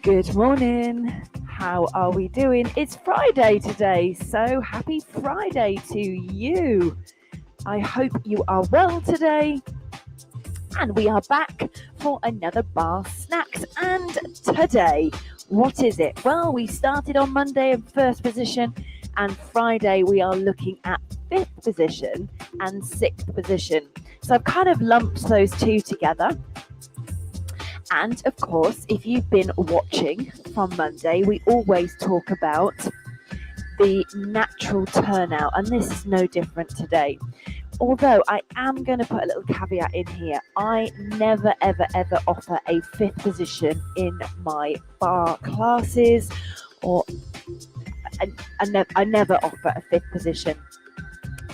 Good morning. How are we doing? It's Friday today, so happy Friday to you. I hope you are well today. And we are back for another bar snacks. And today, what is it? Well, we started on Monday in first position, and Friday we are looking at fifth position and sixth position. So I've kind of lumped those two together. And of course, if you've been watching from Monday, we always talk about the natural turnout, and this is no different today. Although I am going to put a little caveat in here, I never, ever, ever offer a fifth position in my bar classes, or I never offer a fifth position.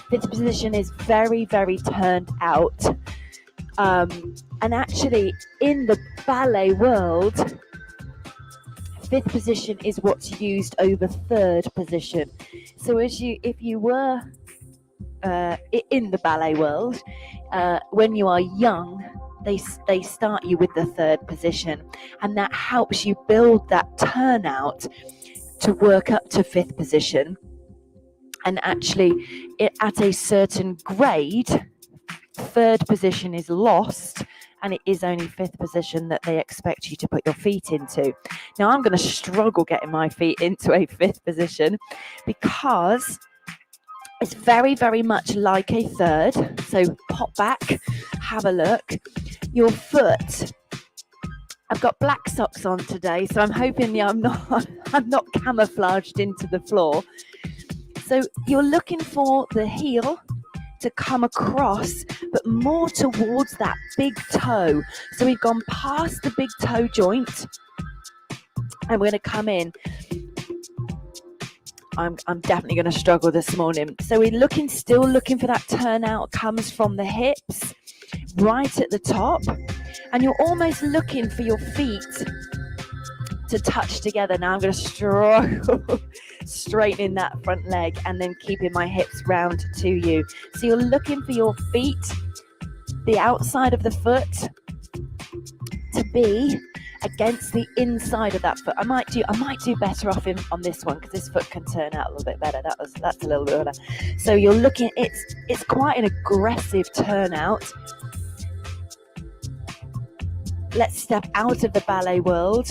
Fifth position is very, very turned out. And actually, in the ballet world, fifth position is what's used over third position. So if you were in the ballet world, when you are young, they start you with the third position, and that helps you build that turnout to work up to fifth position. And actually, at a certain grade, third position is lost, and it is only fifth position that they expect you to put your feet into. Now, I'm going to struggle getting my feet into a fifth position because it's very, very much like a third. So pop back, have a look. Your foot. I've got black socks on today, so I'm hoping I'm not camouflaged into the floor. So you're looking for the heel to come across, but more towards that big toe. So we've gone past the big toe joint, and we're going to come in. I'm definitely going to struggle this morning. So we're still looking for that turnout. Comes from the hips, right at the top, and you're almost looking for your feet to touch together. Now I'm going to struggle straightening that front leg and then keeping my hips round to you. So you're looking for your feet, the outside of the foot, to be against the inside of that foot. I might do better off on this one because this foot can turn out a little bit better. That's a little bit better. So you're looking. It's quite an aggressive turnout. Let's step out of the ballet world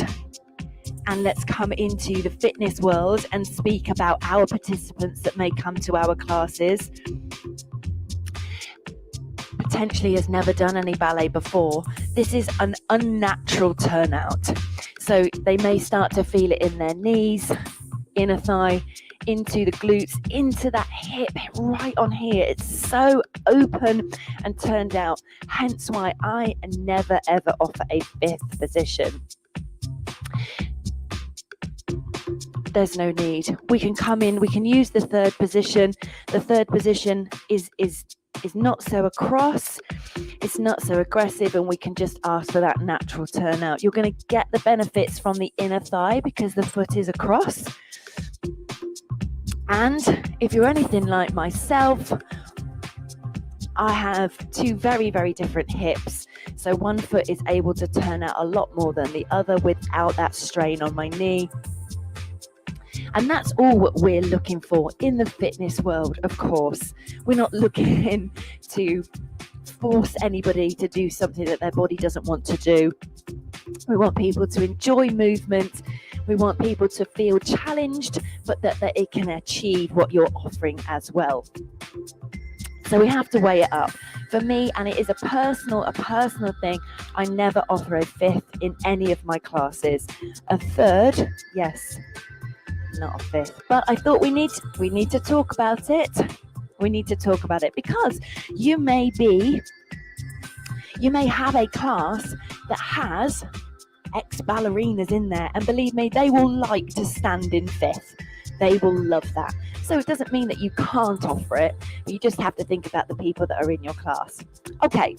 and let's come into the fitness world and speak about our participants that may come to our classes. Potentially has never done any ballet before. This is an unnatural turnout. So they may start to feel it in their knees, inner thigh, into the glutes, into that hip, right on here. It's so open and turned out. Hence why I never ever offer a fifth position. There's no need. We can come in, we can use the third position. The third position is not so across, it's not so aggressive, and we can just ask for that natural turnout. You're going to get the benefits from the inner thigh because the foot is across. And if you're anything like myself, I have two very, very different hips. So one foot is able to turn out a lot more than the other without that strain on my knee. And that's all what we're looking for in the fitness world, of course. We're not looking to force anybody to do something that their body doesn't want to do. We want people to enjoy movement. We want people to feel challenged, but that it can achieve what you're offering as well. So we have to weigh it up. For me, and it is a personal thing, I never offer a fifth in any of my classes. A third, yes. Not a fifth, but I thought we need to talk about it. We need to talk about it because you may have a class that has ex-ballerinas in there, and believe me, they will like to stand in fifth. They will love that. So it doesn't mean that you can't offer it, but you just have to think about the people that are in your class. Okay,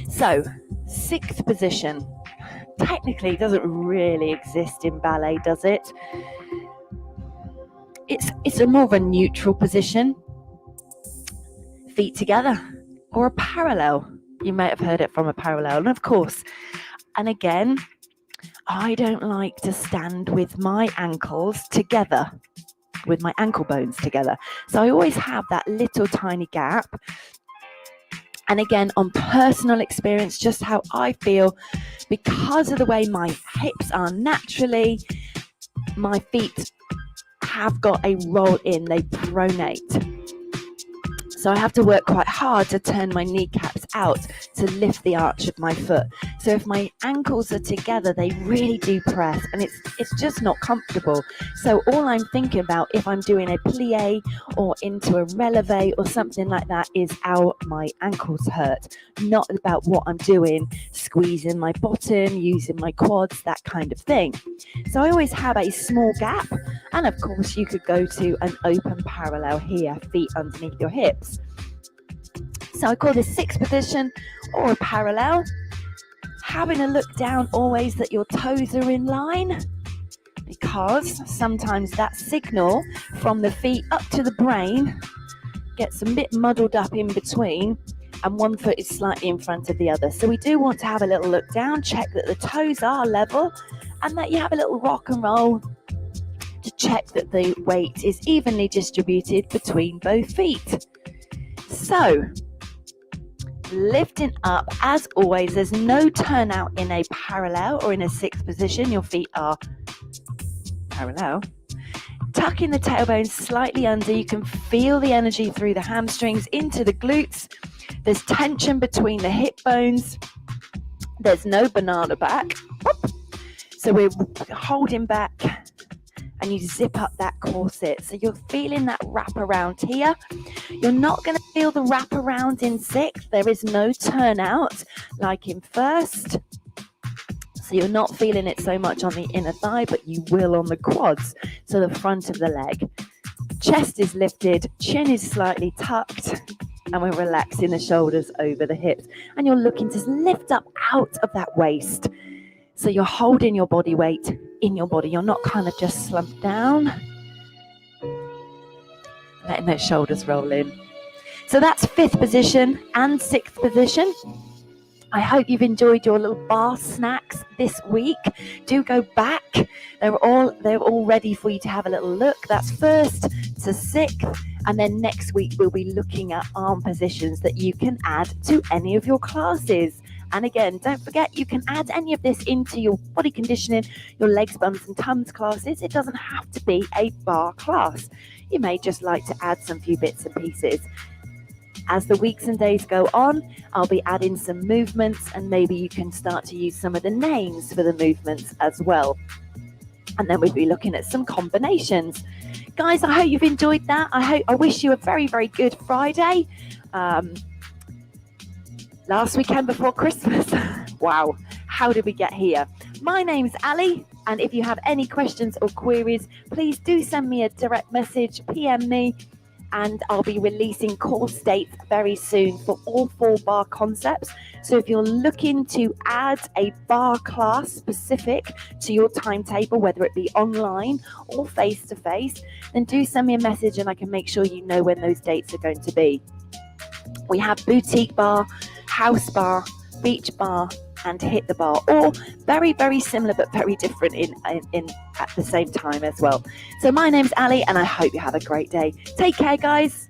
so sixth position technically doesn't really exist in ballet, does it? It's a more of a neutral position. Feet together or a parallel. You might have heard it from a parallel. And of course, and again, I don't like to stand with my ankles together, with my ankle bones together. So I always have that little tiny gap. And again, on personal experience, just how I feel, because of the way my hips are naturally, my feet have got a roll in, they pronate. So I have to work quite hard to turn my kneecaps out to lift the arch of my foot. So if my ankles are together, they really do press, and it's just not comfortable. So all I'm thinking about if I'm doing a plie or into a releve or something like that is how my ankles hurt, not about what I'm doing, squeezing my bottom, using my quads, that kind of thing. So I always have a small gap, and of course you could go to an open parallel here, feet underneath your hips. So I call this sixth position or a parallel. Having a look down always that your toes are in line, because sometimes that signal from the feet up to the brain gets a bit muddled up in between, and one foot is slightly in front of the other. So we do want to have a little look down, check that the toes are level, and that you have a little rock and roll to check that the weight is evenly distributed between both feet. So, lifting up, as always, there's no turnout in a parallel or in a sixth position. Your feet are parallel. Tucking the tailbone slightly under, you can feel the energy through the hamstrings into the glutes. There's tension between the hip bones. There's no banana back. So we're holding back, and you zip up that corset. So you're feeling that wrap around here. You're not going to feel the wrap around in sixth. There is no turnout like in first. So you're not feeling it so much on the inner thigh, but you will on the quads, so the front of the leg. Chest is lifted, chin is slightly tucked, and we're relaxing the shoulders over the hips. And you're looking to lift up out of that waist. So you're holding your body weight in your body. You're not kind of just slumped down. Letting those shoulders roll in. So that's fifth position and sixth position. I hope you've enjoyed your little bar snacks this week. Do go back. They're all ready for you to have a little look. That's first to sixth. And then next week we'll be looking at arm positions that you can add to any of your classes. And again, don't forget, you can add any of this into your body conditioning, your legs, bums and Tums classes. It doesn't have to be a bar class. You may just like to add some few bits and pieces. As the weeks and days go on, I'll be adding some movements, and maybe you can start to use some of the names for the movements as well. And then we'll be looking at some combinations. Guys, I hope you've enjoyed that. I wish you a very, very good Friday. Last weekend before Christmas. Wow, how did we get here? My name's Ali, and if you have any questions or queries, please do send me a direct message, PM me, and I'll be releasing course dates very soon for all 4 bar concepts. So if you're looking to add a bar class specific to your timetable, whether it be online or face-to-face, then do send me a message and I can make sure you know when those dates are going to be. We have boutique bar, house bar, beach bar, and hit the bar, all very, very similar but very different in at the same time as well. So my name's Ali, and I hope you have a great day. Take care, guys.